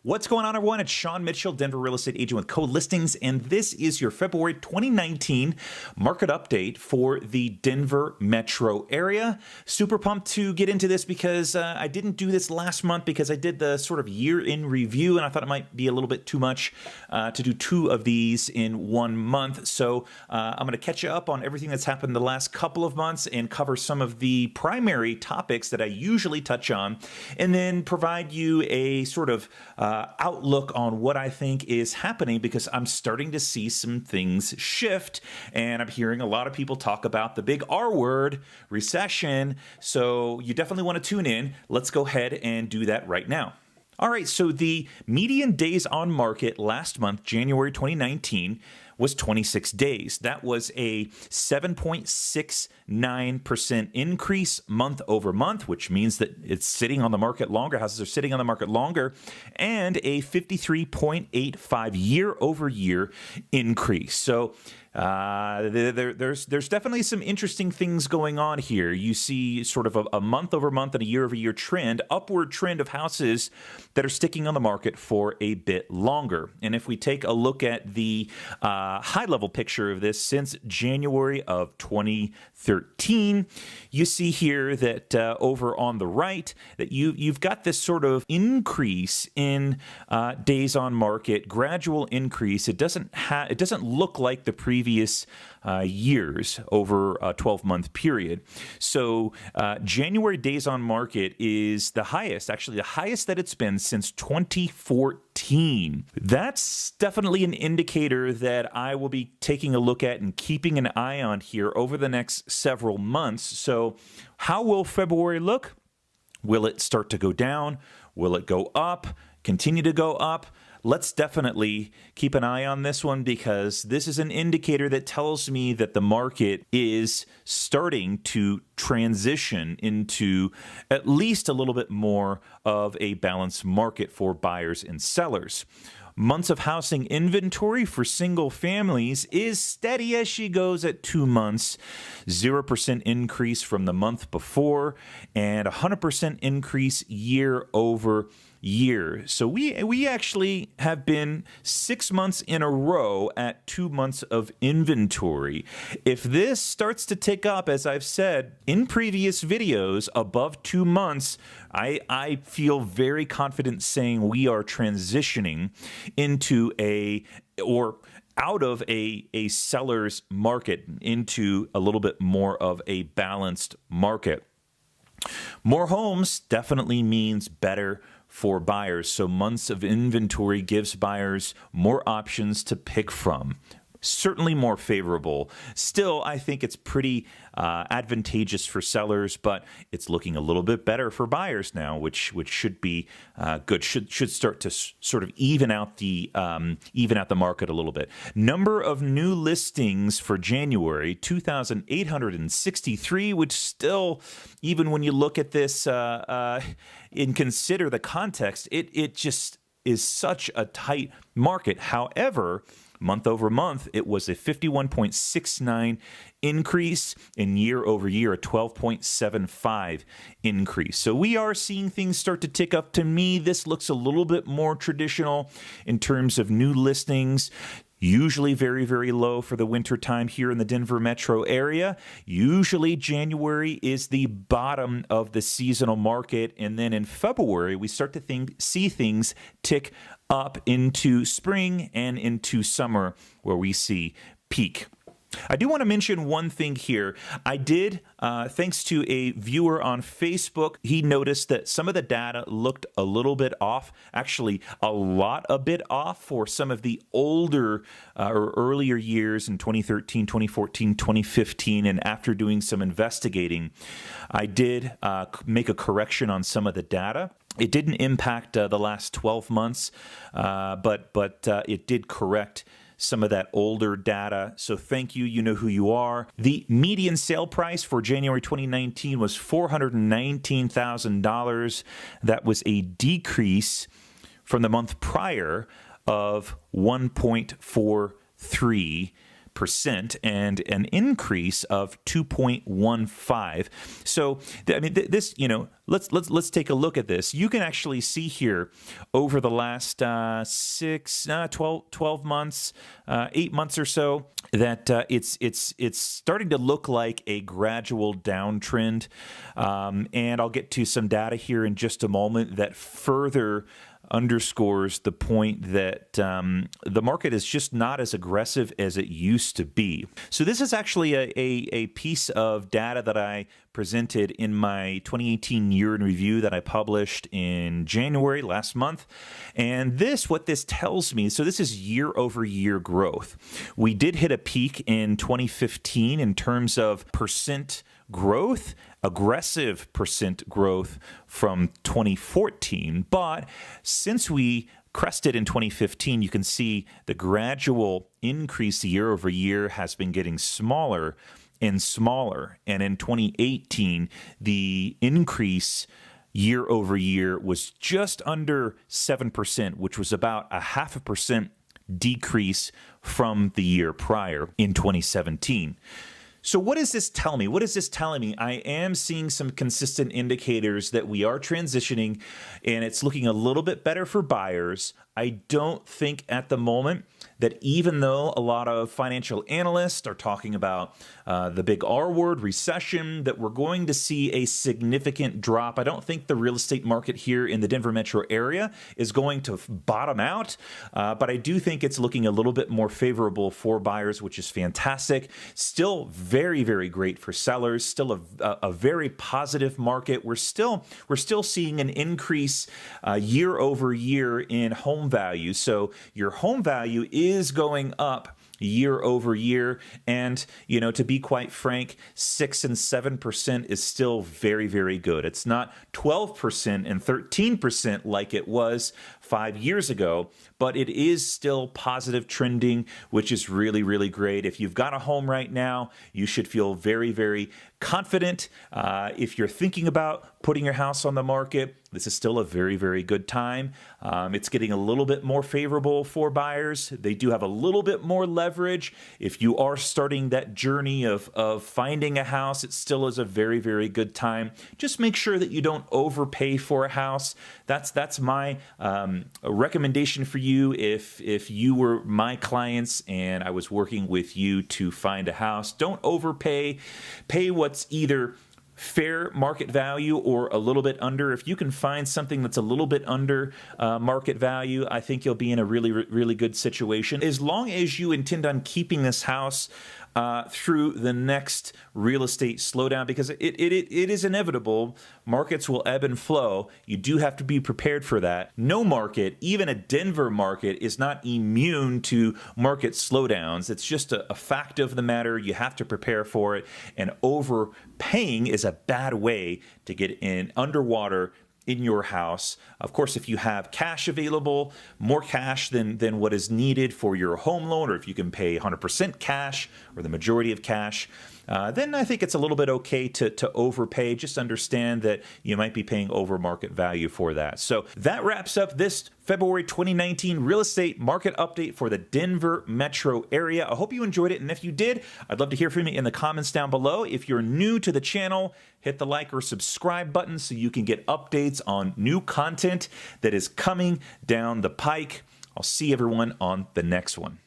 What's going on, everyone? It's Sean Mitchell, Denver real estate agent with Co-Listings, and this is your February 2019 market update for the Denver metro area. Super pumped to get into this because I didn't do this last month because I did the sort of year-in review, and I thought it might be a little bit too much to do two of these in 1 month. So I'm going to catch you up on everything that's happened the last couple of months and cover some of the primary topics that I usually touch on, and then provide you a sort of outlook on what I think is happening, because I'm starting to see some things shift, and I'm hearing a lot of people talk about the big R word, recession. So you definitely want to tune in. Let's go ahead and do that right now. All right, so the median days on market last month, January 2019, was 26 days. That was a 7.69% increase month over month, which means that it's sitting on the market longer. Houses are sitting on the market longer, and a 53.85 year over year increase. So there's definitely some interesting things going on here. You see sort of a month over month and a year over year trend, upward trend of houses that are sticking on the market for a bit longer. And if we take a look at the high level picture of this since January of 2013, you see here that over on the right that you've got this sort of increase in days on market, gradual increase. It doesn't look like the previous years over a 12-month period. So January days on market is the highest, actually the highest that it's been since 2014. That's definitely an indicator that I will be taking a look at and keeping an eye on here over the next several months. So how will February look? Will it start to go down? Will it go up? Continue to go up? Let's definitely keep an eye on this one, because this is an indicator that tells me that the market is starting to transition into at least a little bit more of a balanced market for buyers and sellers. Months of housing inventory for single families is steady as she goes at 2 months, 0% increase from the month before, and 100% increase year over year. So we actually have been 6 months in a row at 2 months of inventory. If this starts to tick up, as I've said in previous videos, above 2 months, I feel very confident saying we are transitioning into out of a seller's market into a little bit more of a balanced market. More homes definitely means better for buyers. So months of inventory gives buyers more options to pick from. Certainly more favorable. Still, I think it's pretty advantageous for sellers, but it's looking a little bit better for buyers now, which should be good. Should start to sort of even out the market a little bit. Number of new listings for January, 2,863, which still, even when you look at this and consider the context, it just is such a tight market. However, month over month, it was a 51.69 increase, in year over year, a 12.75 increase. So we are seeing things start to tick up. To me, this looks a little bit more traditional in terms of new listings. Usually very, very low for the winter time here in the Denver metro area. Usually January is the bottom of the seasonal market, and then in February we start to see things tick up into spring and into summer, where we see peak. I do want to mention one thing here. I did, thanks to a viewer on Facebook, he noticed that some of the data looked a little bit off, actually a bit off for some of the older or earlier years in 2013, 2014, 2015, and after doing some investigating, I did make a correction on some of the data. It didn't impact the last 12 months, but it did correct some of that older data. So thank you. You know who you are. The median sale price for January 2019 was $419,000. That was a decrease from the month prior of 1.43 percent and an increase of 2.15. So, this, let's take a look at this. You can actually see here over the last 12 months, 8 months or so, that it's starting to look like a gradual downtrend. And I'll get to some data here in just a moment that further underscores the point that the market is just not as aggressive as it used to be. So this is actually a piece of data that I presented in my 2018 year in review that I published in January last month. And what this tells me, so this is year over year growth. We did hit a peak in 2015 in terms of percent growth, aggressive percent growth from 2014. But since we crested in 2015, you can see the gradual increase year over year has been getting smaller and smaller. And in 2018, the increase year over year was just under 7%, which was about 0.5% decrease from the year prior in 2017. So what does this tell me? What is this telling me? I am seeing some consistent indicators that we are transitioning and it's looking a little bit better for buyers. I don't think at the moment that even though a lot of financial analysts are talking about the big R word, recession, that we're going to see a significant drop. I don't think the real estate market here in the Denver metro area is going to bottom out, but I do think it's looking a little bit more favorable for buyers, which is fantastic. Still very, very great for sellers. Still a very positive market. We're still seeing an increase year over year in home value. So your home value is going up year over year. And, to be quite frank, 6 and 7% is still very, very good. It's not 12% and 13% like it was 5 years ago, but it is still positive trending, which is really, really great. If you've got a home right now, you should feel very, very confident. If you're thinking about putting your house on the market, this is still a very, very good time. It's getting a little bit more favorable for buyers. They do have a little bit more leverage. If you are starting that journey of finding a house, it still is a very, very good time. Just make sure that you don't overpay for a house. That's my recommendation for you. If you were my clients and I was working with you to find a house, don't overpay. Pay what's either fair market value or a little bit under. If you can find something that's a little bit under market value, I think you'll be in a really, really good situation. As long as you intend on keeping this house through the next real estate slowdown, because it is inevitable. Markets will ebb and flow. You do have to be prepared for that. No market, even a Denver market, is not immune to market slowdowns. It's just a fact of the matter. You have to prepare for it. And overpaying is a bad way to get in underwater in your house. Of course, if you have cash available, more cash than what is needed for your home loan, or if you can pay 100% cash or the majority of cash, then I think it's a little bit okay to overpay. Just understand that you might be paying over market value for that. So that wraps up this February 2019 real estate market update for the Denver metro area. I hope you enjoyed it. And if you did, I'd love to hear from you in the comments down below. If you're new to the channel, hit the like or subscribe button so you can get updates on new content that is coming down the pike. I'll see everyone on the next one.